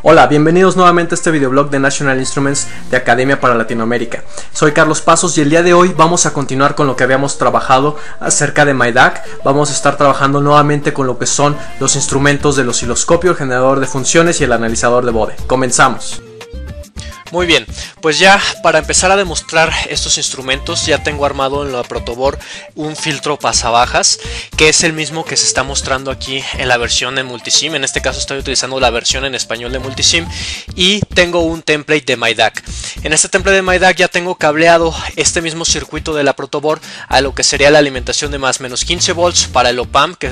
Hola, bienvenidos nuevamente a este videoblog de National Instruments de Academia para Latinoamérica. Soy Carlos Pasos y el día de hoy vamos a continuar con lo que habíamos trabajado acerca de My DAC. Vamos a estar trabajando nuevamente con lo que son los instrumentos del osciloscopio, el generador de funciones y el analizador de Bode. Comenzamos. Muy bien, pues ya para empezar a demostrar estos instrumentos ya tengo armado en la protoboard un filtro pasabajas, que es el mismo que se está mostrando aquí en la versión de Multisim. En este caso estoy utilizando la versión en español de Multisim y tengo un template de My DAC. En este template de My DAC ya tengo cableado este mismo circuito de la protoboard a lo que sería la alimentación de más o menos 15 volts para el op-amp que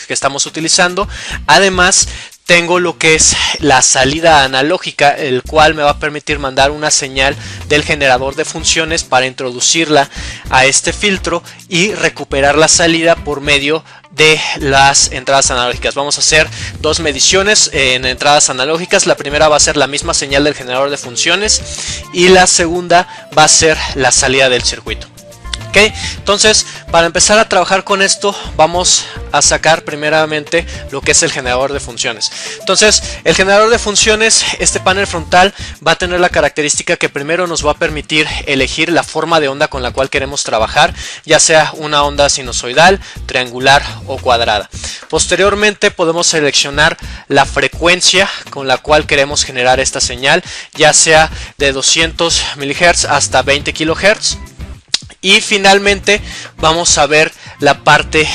estamos utilizando. Además tengo lo que es la salida analógica, el cual me va a permitir mandar una señal del generador de funciones para introducirla a este filtro y recuperar la salida por medio de las entradas analógicas. Vamos a hacer dos mediciones en entradas analógicas. La primera va a ser la misma señal del generador de funciones y la segunda va a ser la salida del circuito. Okay, entonces para empezar a trabajar con esto vamos a sacar primeramente lo que es el generador de funciones. Entonces el generador de funciones, este panel frontal va a tener la característica que primero nos va a permitir elegir la forma de onda con la cual queremos trabajar, ya sea una onda sinusoidal, triangular o cuadrada. Posteriormente podemos seleccionar la frecuencia con la cual queremos generar esta señal, ya sea de 200 MHz hasta 20 kHz. Y finalmente vamos a ver la parte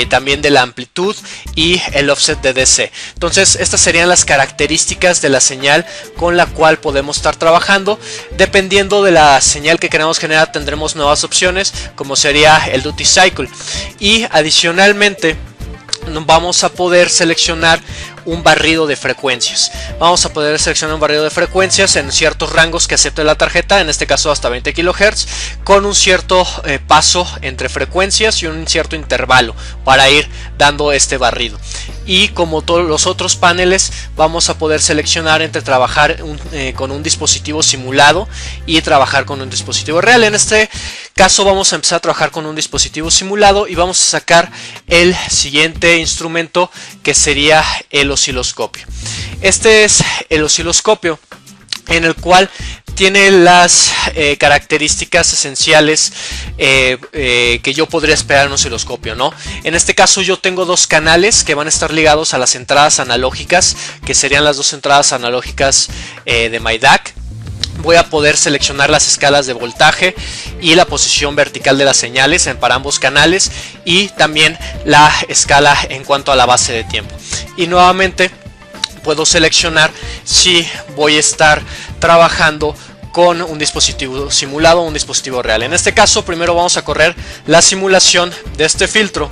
también de la amplitud y el offset de DC. Entonces estas serían las características de la señal con la cual podemos estar trabajando. Dependiendo de la señal que queramos generar tendremos nuevas opciones, como sería el duty cycle. Y adicionalmente vamos a poder seleccionar un barrido de frecuencias. Vamos a poder seleccionar un barrido de frecuencias en ciertos rangos que acepte la tarjeta, en este caso hasta 20 kHz, con un cierto paso entre frecuencias y un cierto intervalo para ir dando este barrido. Y como todos los otros paneles vamos a poder seleccionar entre trabajar con un dispositivo simulado y trabajar con un dispositivo real. En este caso vamos a empezar a trabajar con un dispositivo simulado y vamos a sacar el siguiente instrumento, que sería el osciloscopio. Este es el osciloscopio, en el cual tiene las características esenciales que yo podría esperar en un osciloscopio, ¿no? En este caso yo tengo dos canales que van a estar ligados a las entradas analógicas, que serían las dos entradas analógicas de My DAC. Voy a poder seleccionar las escalas de voltaje y la posición vertical de las señales para ambos canales, y también la escala en cuanto a la base de tiempo. Y nuevamente puedo seleccionar si voy a estar trabajando con un dispositivo simulado o un dispositivo real. En este caso primero vamos a correr la simulación de este filtro,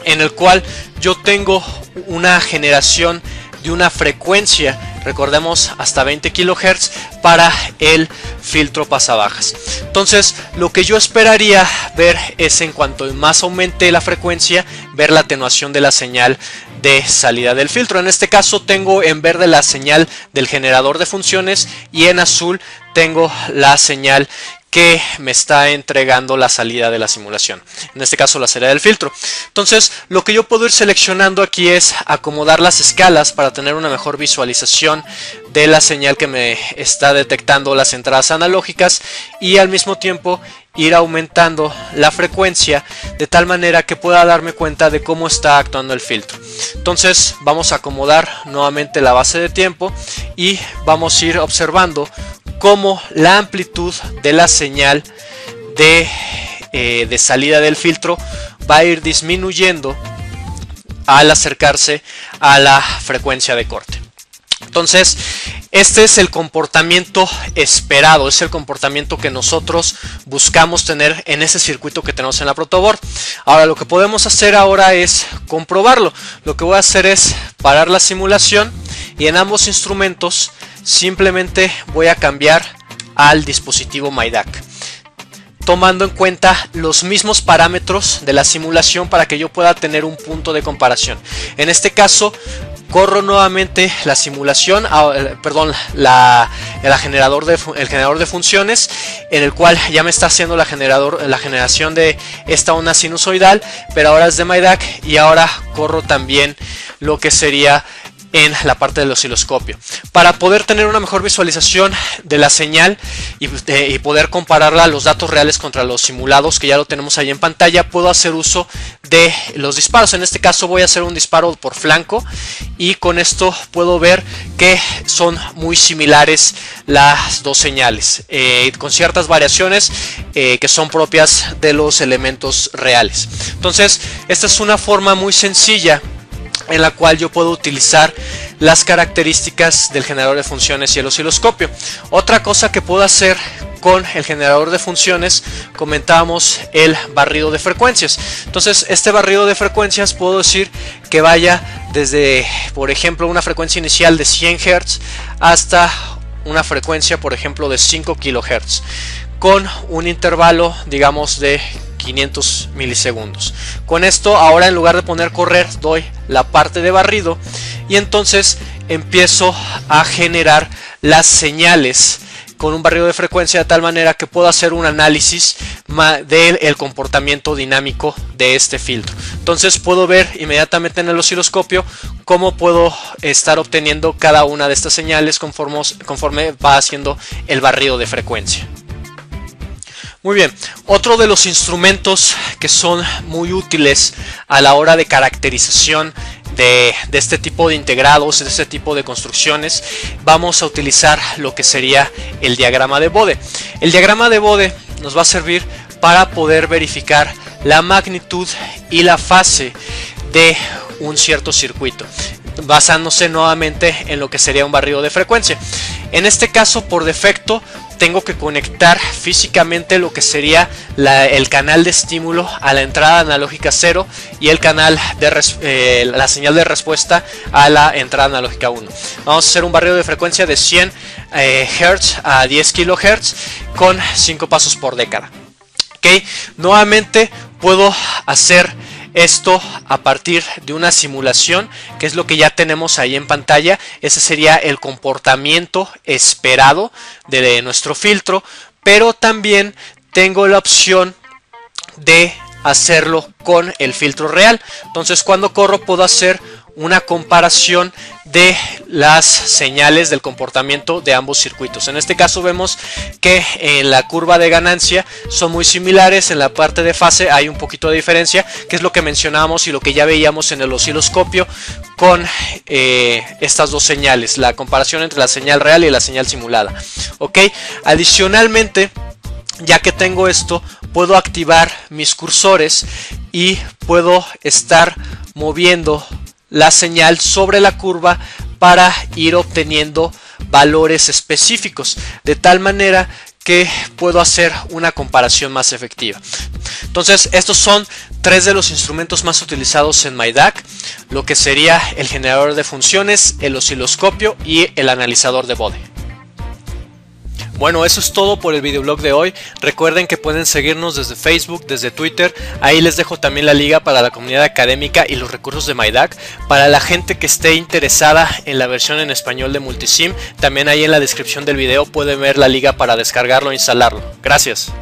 en el cual yo tengo una generación de una frecuencia, recordemos hasta 20 kHz, para el filtro pasabajas. Entonces lo que yo esperaría ver es, en cuanto más aumente la frecuencia, ver la atenuación de la señal de salida del filtro. En este caso tengo en verde la señal del generador de funciones y en azul tengo la señal que me está entregando la salida de la simulación, en este caso la salida del filtro. Entonces lo que yo puedo ir seleccionando aquí es acomodar las escalas para tener una mejor visualización de la señal que me está detectando las entradas analógicas, y al mismo tiempo ir aumentando la frecuencia de tal manera que pueda darme cuenta de cómo está actuando el filtro. Entonces vamos a acomodar nuevamente la base de tiempo y vamos a ir observando cómo la amplitud de la señal de salida del filtro va a ir disminuyendo al acercarse a la frecuencia de corte. Entonces este es el comportamiento esperado, es el comportamiento que nosotros buscamos tener en ese circuito que tenemos en la protoboard. Ahora lo que podemos hacer ahora es comprobarlo. Lo que voy a hacer es parar la simulación y en ambos instrumentos simplemente voy a cambiar al dispositivo My DAC, tomando en cuenta los mismos parámetros de la simulación para que yo pueda tener un punto de comparación. En este caso corro nuevamente la simulación, perdón, el generador de funciones, en el cual ya me está haciendo la generación de esta onda sinusoidal, pero ahora es de MyDAQ, y ahora corro también lo que sería en la parte del osciloscopio, para poder tener una mejor visualización de la señal y poder compararla a los datos reales contra los simulados, que ya lo tenemos ahí en pantalla. Puedo hacer uso de los disparos. En este caso voy a hacer un disparo por flanco, y con esto puedo ver que son muy similares las dos señales, con ciertas variaciones que son propias de los elementos reales. Entonces, esta es una forma muy sencilla en la cual yo puedo utilizar las características del generador de funciones y el osciloscopio. Otra cosa que puedo hacer con el generador de funciones, comentábamos el barrido de frecuencias. Entonces, este barrido de frecuencias puedo decir que vaya desde, por ejemplo, una frecuencia inicial de 100 Hz hasta una frecuencia, por ejemplo, de 5 kHz, con un intervalo, digamos, de 500 milisegundos. Con esto, ahora en lugar de poner correr, doy la parte de barrido, y entonces empiezo a generar las señales con un barrido de frecuencia, de tal manera que puedo hacer un análisis del comportamiento dinámico de este filtro. Entonces puedo ver inmediatamente en el osciloscopio cómo puedo estar obteniendo cada una de estas señales conforme va haciendo el barrido de frecuencia. Muy bien, otro de los instrumentos que son muy útiles a la hora de caracterización de este tipo de integrados, de este tipo de construcciones, vamos a utilizar lo que sería el diagrama de Bode. El diagrama de Bode nos va a servir para poder verificar la magnitud y la fase de un cierto circuito, basándose nuevamente en lo que sería un barrido de frecuencia. En este caso, por defecto, tengo que conectar físicamente lo que sería el canal de estímulo a la entrada analógica 0 y el canal de la señal de respuesta a la entrada analógica 1. Vamos a hacer un barrido de frecuencia de 100 Hz a 10 kHz con 5 pasos por década. ¿Okay? Nuevamente puedo hacer esto a partir de una simulación, que es lo que ya tenemos ahí en pantalla. Ese sería el comportamiento esperado de nuestro filtro, pero también tengo la opción de hacerlo con el filtro real. Entonces, cuando corro puedo hacer una comparación de las señales del comportamiento de ambos circuitos. En este caso vemos que en la curva de ganancia son muy similares, en la parte de fase hay un poquito de diferencia, que es lo que mencionábamos y lo que ya veíamos en el osciloscopio con estas dos señales, la comparación entre la señal real y la señal simulada. ¿Ok? Adicionalmente, ya que tengo esto, puedo activar mis cursores y puedo estar moviendo la señal sobre la curva para ir obteniendo valores específicos, de tal manera que puedo hacer una comparación más efectiva. Entonces, estos son tres de los instrumentos más utilizados en MyDAQ, lo que sería el generador de funciones, el osciloscopio y el analizador de Bode. Bueno, eso es todo por el videoblog de hoy. Recuerden que pueden seguirnos desde Facebook, desde Twitter. Ahí les dejo también la liga para la comunidad académica y los recursos de MyDAQ. Para la gente que esté interesada en la versión en español de Multisim, también ahí en la descripción del video pueden ver la liga para descargarlo e instalarlo. Gracias.